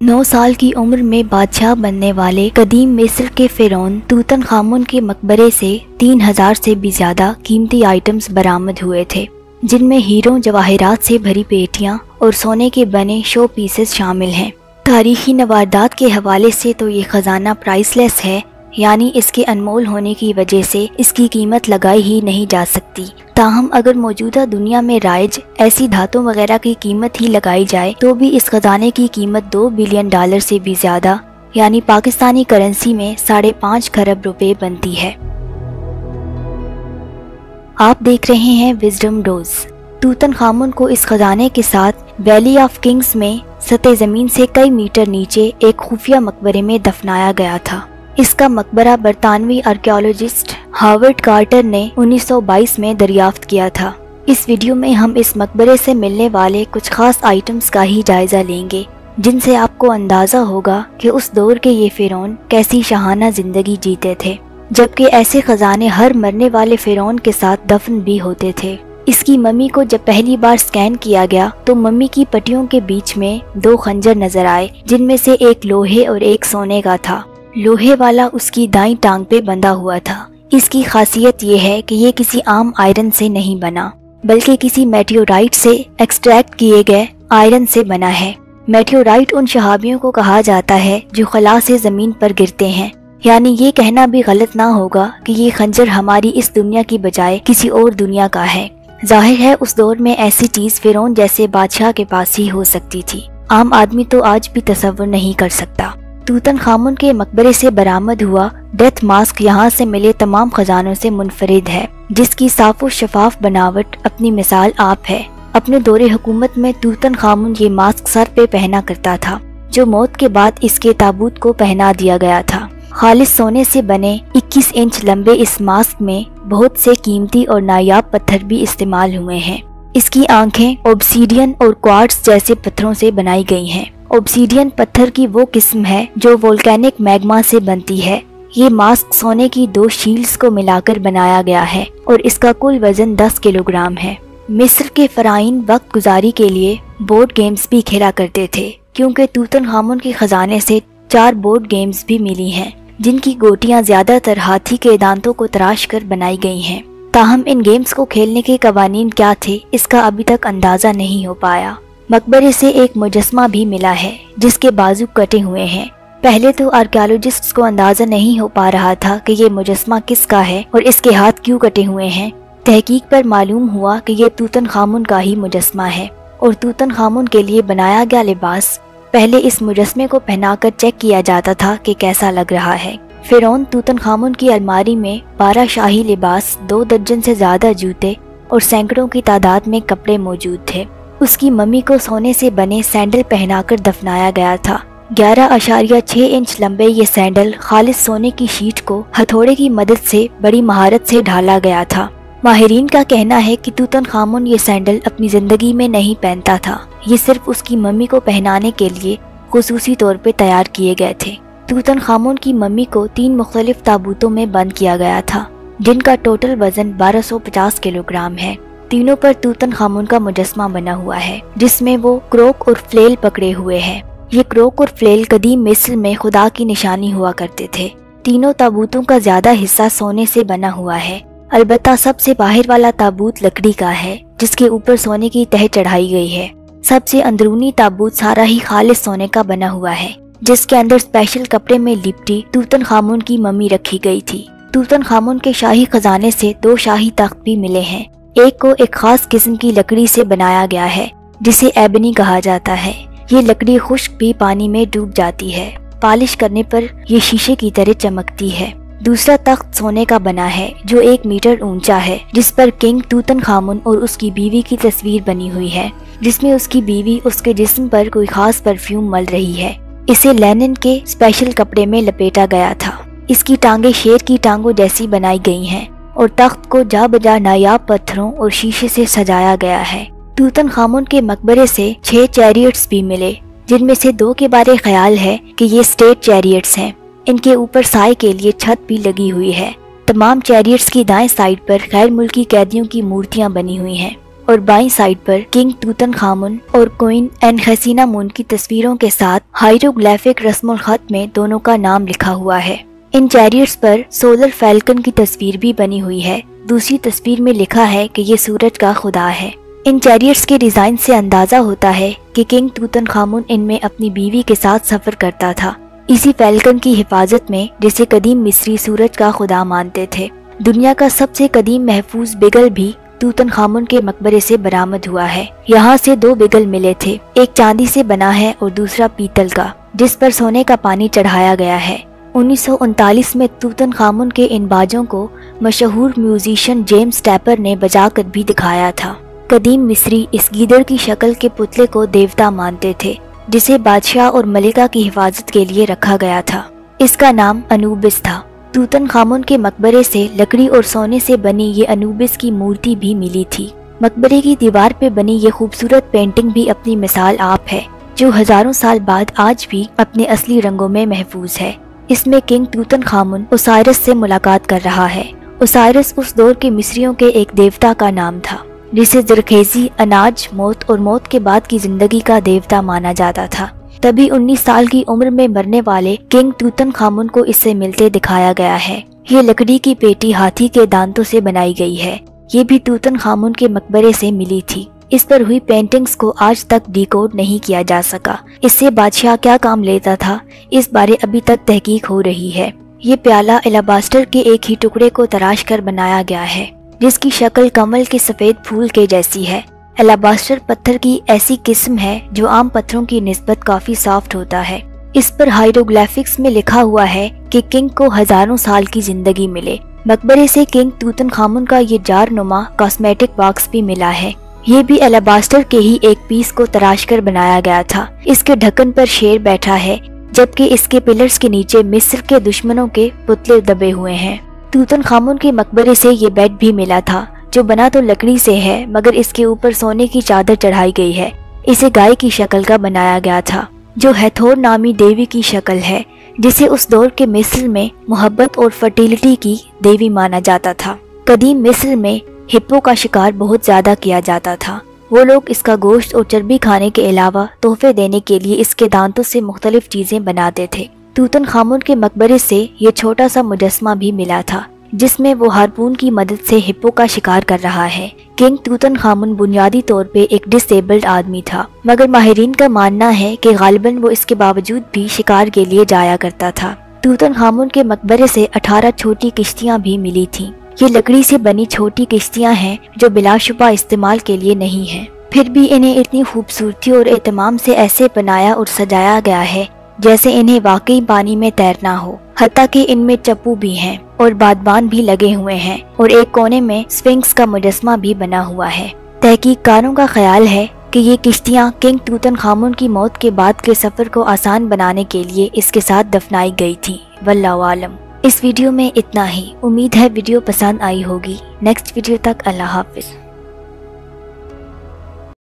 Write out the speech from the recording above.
9 साल की उम्र में बादशाह बनने वाले कदीम मिस्र के फिरौन तूतनखामुन के मकबरे से 3000 से भी ज्यादा कीमती आइटम्स बरामद हुए थे, जिनमें हीरों जवाहिरात से भरी पेटियां और सोने के बने शो पीसेस शामिल हैं। तारीखी नवारदात के हवाले से तो ये खजाना प्राइसलेस है, यानी इसके अनमोल होने की वजह से इसकी कीमत लगाई ही नहीं जा सकती। ताहम अगर मौजूदा दुनिया में राइज ऐसी धातु वगैरह की कीमत ही लगाई जाए तो भी इस खजाने की कीमत $2 बिलियन से भी ज्यादा, यानी पाकिस्तानी करेंसी में 5.5 खरब रुपए बनती है। आप देख रहे हैं विजडम डोज। तूतनखामुन को इस खजाने के साथ वैली ऑफ किंग्स में सतह जमीन से कई मीटर नीचे एक खुफिया मकबरे में दफनाया गया था। इसका मकबरा बरतानवी आर्कियोलॉजिस्ट हार्वर्ड कार्टर ने 1922 में दरियाफ्त किया था। इस वीडियो में हम इस मकबरे से मिलने वाले कुछ खास आइटम्स का ही जायजा लेंगे, जिनसे आपको अंदाजा होगा कि उस दौर के ये फिरौन कैसी शाहाना जिंदगी जीते थे, जबकि ऐसे खजाने हर मरने वाले फिरौन के साथ दफन भी होते थे। इसकी मम्मी को जब पहली बार स्कैन किया गया तो मम्मी की पट्टियों के बीच में 2 खंजर नजर आए, जिनमें से एक लोहे और एक सोने का था। लोहे वाला उसकी दाईं टांग पे बंधा हुआ था। इसकी खासियत ये है कि ये किसी आम आयरन से नहीं बना, बल्कि किसी मेटियोराइट से एक्सट्रैक्ट किए गए आयरन से बना है। मेटियोराइट उन शहाबियों को कहा जाता है जो खला से जमीन पर गिरते हैं, यानी ये कहना भी गलत ना होगा कि ये खंजर हमारी इस दुनिया की बजाय किसी और दुनिया का है। जाहिर है उस दौर में ऐसी चीज फिरौन जैसे बादशाह के पास ही हो सकती थी, आम आदमी तो आज भी तसव्वुर नहीं कर सकता। तूतनखामुन के मकबरे से बरामद हुआ डेथ मास्क यहाँ से मिले तमाम खजानों से मुनफरिद है, जिसकी साफ और शफाफ बनावट अपनी मिसाल आप है। अपने दौरे हुकूमत में तूतनखामुन ये मास्क सर पे पहना करता था, जो मौत के बाद इसके ताबूत को पहना दिया गया था। खालिस सोने से बने 21 इंच लंबे इस मास्क में बहुत से कीमती और नायाब पत्थर भी इस्तेमाल हुए हैं। इसकी आंखें ऑब्सीडियन और क्वार्ट्ज जैसे पत्थरों से बनाई गई हैं। ऑब्सीडियन पत्थर की वो किस्म है जो वोल्केनिक मैग्मा से बनती है। ये मास्क सोने की 2 शील्ड्स को मिलाकर बनाया गया है और इसका कुल वजन 10 किलोग्राम है। मिस्र के फराइन वक्त गुजारी के लिए बोर्ड गेम्स भी खेला करते थे, क्योंकि तूतनखामुन के खजाने से 4 बोर्ड गेम्स भी मिली हैं, जिनकी गोटियां ज्यादातर हाथी के दांतों को तराश कर बनाई गई हैं। ताहम इन गेम्स को खेलने के कवानीन क्या थे, इसका अभी तक अंदाजा नहीं हो पाया। मकबरे से एक मुजस्मा भी मिला है, जिसके बाजू कटे हुए हैं। पहले तो आर्कियोलॉजिस्ट्स को अंदाजा नहीं हो पा रहा था कि ये मुजस्मा किसका है और इसके हाथ क्यों कटे हुए हैं। तहकीक पर मालूम हुआ कि ये तूतनखामुन का ही मुजस्मा है और तूतनखामुन के लिए बनाया गया लिबास पहले इस मुजस्मे को पहनाकर चेक किया जाता था कि कैसा लग रहा है। फिरौन तूतनखामुन की अलमारी में 12 शाही लिबास, 2 दर्जन से ज्यादा जूते और सैकड़ों की तादाद में कपड़े मौजूद थे। उसकी मम्मी को सोने से बने सैंडल पहनाकर दफनाया गया था। 11.6 इंच लंबे ये सैंडल खालिस सोने की शीट को हथौड़े की मदद से बड़ी महारत से ढाला गया था। माहिरीन का कहना है कि तूतनखामुन ये सैंडल अपनी जिंदगी में नहीं पहनता था, ये सिर्फ उसकी मम्मी को पहनाने के लिए खुसूसी तौर पे तैयार किए गए थे। तूतनखामुन की मम्मी को 3 मुख्तलिफ ताबूतों में बंद किया गया था, जिनका टोटल वजन 1250 किलोग्राम है। तीनों पर तूतनखामुन का मुजस्मा बना हुआ है, जिसमें वो क्रोक और फ्लेल पकड़े हुए हैं। ये क्रोक और फ्लेल कदीम मिस्र में खुदा की निशानी हुआ करते थे। तीनों ताबूतों का ज्यादा हिस्सा सोने से बना हुआ है, अलबत्ता सबसे बाहर वाला ताबूत लकड़ी का है, जिसके ऊपर सोने की तह चढ़ाई गई है। सबसे अंदरूनी ताबूत सारा ही खालिस सोने का बना हुआ है, जिसके अंदर स्पेशल कपड़े में लिपटी तूतनखामुन की मम्मी रखी गई थी। तूतनखामुन के शाही खजाने से 2 शाही तख्त भी मिले हैं। एक को एक खास किस्म की लकड़ी से बनाया गया है, जिसे एबनी कहा जाता है। ये लकड़ी खुश्क भी पानी में डूब जाती है। पॉलिश करने पर ये शीशे की तरह चमकती है। दूसरा तख्त सोने का बना है, जो 1 मीटर ऊंचा है, जिस पर किंग तूतनखामुन और उसकी बीवी की तस्वीर बनी हुई है, जिसमें उसकी बीवी उसके जिस्म पर कोई खास परफ्यूम मल रही है। इसे लेनिन के स्पेशल कपड़े में लपेटा गया था। इसकी टांगे शेर की टांगों जैसी बनाई गई हैं और तख्त को जा बजा नायाब पत्थरों और शीशे से सजाया गया है। तूतनखामुन के मकबरे से 6 चैरियट्स भी मिले, जिनमें से 2 के बारे ख्याल है कि ये स्टेट चैरियट्स हैं। इनके ऊपर साए के लिए छत भी लगी हुई है। तमाम चैरियट्स की दाएं साइड पर गैर मुल्की कैदियों की मूर्तियां बनी हुई हैं और बाईं साइड पर किंग तूतनखामुन और क्वीन एनखेसिनामुन की तस्वीरों के साथ हायरोग्लिफिक रस्मुल खत में दोनों का नाम लिखा हुआ है। इन चैरियट्स पर सोलर फैल्कन की तस्वीर भी बनी हुई है। दूसरी तस्वीर में लिखा है कि ये सूरज का खुदा है। इन चैरियट्स के डिजाइन से अंदाजा होता है कि किंग तूतनखामुन इनमें अपनी बीवी के साथ सफर करता था, इसी फैल्कन की हिफाजत में, जिसे कदीम मिस्री सूरज का खुदा मानते थे। दुनिया का सबसे कदीम महफूज बिगल भी तूतनखामुन के मकबरे से बरामद हुआ है। यहाँ से 2 बिगल मिले थे, एक चांदी से बना है और दूसरा पीतल का, जिस पर सोने का पानी चढ़ाया गया है। 1939 में तूतनखामुन के इन बाजों को मशहूर म्यूजिशियन जेम्स टैपर ने बजाकर भी दिखाया था। कदीम मिस्री इस गीदड़ की शक्ल के पुतले को देवता मानते थे, जिसे बादशाह और मलिका की हिफाजत के लिए रखा गया था। इसका नाम अनूबिस था। तूतनखामुन के मकबरे से लकड़ी और सोने से बनी ये अनूबिस की मूर्ति भी मिली थी। मकबरे की दीवार पे बनी ये खूबसूरत पेंटिंग भी अपनी मिसाल आप है, जो हजारों साल बाद आज भी अपने असली रंगों में महफूज है। इसमें किंग तूतनखामुन ओसाइरस से मुलाकात कर रहा है। ओसाइरस उस दौर के मिस्रियों के एक देवता का नाम था, जिसे जरखेजी, अनाज, मौत और मौत के बाद की जिंदगी का देवता माना जाता था। तभी 19 साल की उम्र में मरने वाले किंग तूतनखामुन को इससे मिलते दिखाया गया है। ये लकड़ी की पेटी हाथी के दांतों से बनाई गई है। ये भी तूतनखामुन के मकबरे से मिली थी। इस पर हुई पेंटिंग्स को आज तक डिकोड नहीं किया जा सका। इससे बादशाह क्या काम लेता था, इस बारे अभी तक तहकीक हो रही है। ये प्याला एलाबास्टर के एक ही टुकड़े को तराश कर बनाया गया है, जिसकी शक्ल कमल के सफेद फूल के जैसी है। एलाबास्टर पत्थर की ऐसी किस्म है जो आम पत्थरों की निस्बत काफी सॉफ्ट होता है। इस पर हायरोग्लिफिक्स में लिखा हुआ है कि किंग को हजारों साल की जिंदगी मिले। मकबरे से किंग तूतनखामुन का ये जारनुमा कॉस्मेटिक बॉक्स भी मिला है। ये भी एलाबास्टर के ही एक पीस को तराश कर बनाया गया था। इसके ढक्कन पर शेर बैठा है, जबकि इसके पिलर्स के नीचे मिस्र के दुश्मनों के पुतले दबे हुए हैं। तूतनखामुन के मकबरे से ये बेड भी मिला था, जो बना तो लकड़ी से है, मगर इसके ऊपर सोने की चादर चढ़ाई गई है। इसे गाय की शक्ल का बनाया गया था, जो हैथोर नामी देवी की शक्ल है, जिसे उस दौर के मिस्र में मोहब्बत और फर्टिलिटी की देवी माना जाता था। कदीम मिस्र में हिप्पो का शिकार बहुत ज्यादा किया जाता था। वो लोग इसका गोश्त और चर्बी खाने के अलावा तोहफे देने के लिए इसके दांतों से मुख्तलिफ चीजें बनाते थे। तूतनखामुन के मकबरे से ये छोटा सा मुजस्मा भी मिला था, जिसमें वो हारपून की मदद से हिप्पो का शिकार कर रहा है। किंग तूतनखामुन बुनियादी तौर पे एक डिसेबल्ड आदमी था, मगर माहिरीन का मानना है कि गालिबन वो इसके बावजूद भी शिकार के लिए जाया करता था। तूतनखामुन के मकबरे से 18 छोटी किश्तियाँ भी मिली थीं। ये लकड़ी से बनी छोटी किश्तियाँ हैं जो बिलाशुबा इस्तेमाल के लिए नहीं हैं। फिर भी इन्हें इतनी खूबसूरती और एहतमाम से ऐसे बनाया और सजाया गया है जैसे इन्हें वाकई पानी में तैरना हो। हत्ता कि इनमें चप्पू भी हैं और बादबान भी लगे हुए हैं और एक कोने में स्फिंक्स का मुजस्मा भी बना हुआ है। तहकीककारों का ख्याल है कि ये किश्तियाँ किंग तूतनखामुन की मौत के बाद के सफर को आसान बनाने के लिए इसके साथ दफनाई गई थी। वल्लाहु आलम। इस वीडियो में इतना ही। उम्मीद है वीडियो पसंद आई होगी। नेक्स्ट वीडियो तक अल्लाह हाफिज।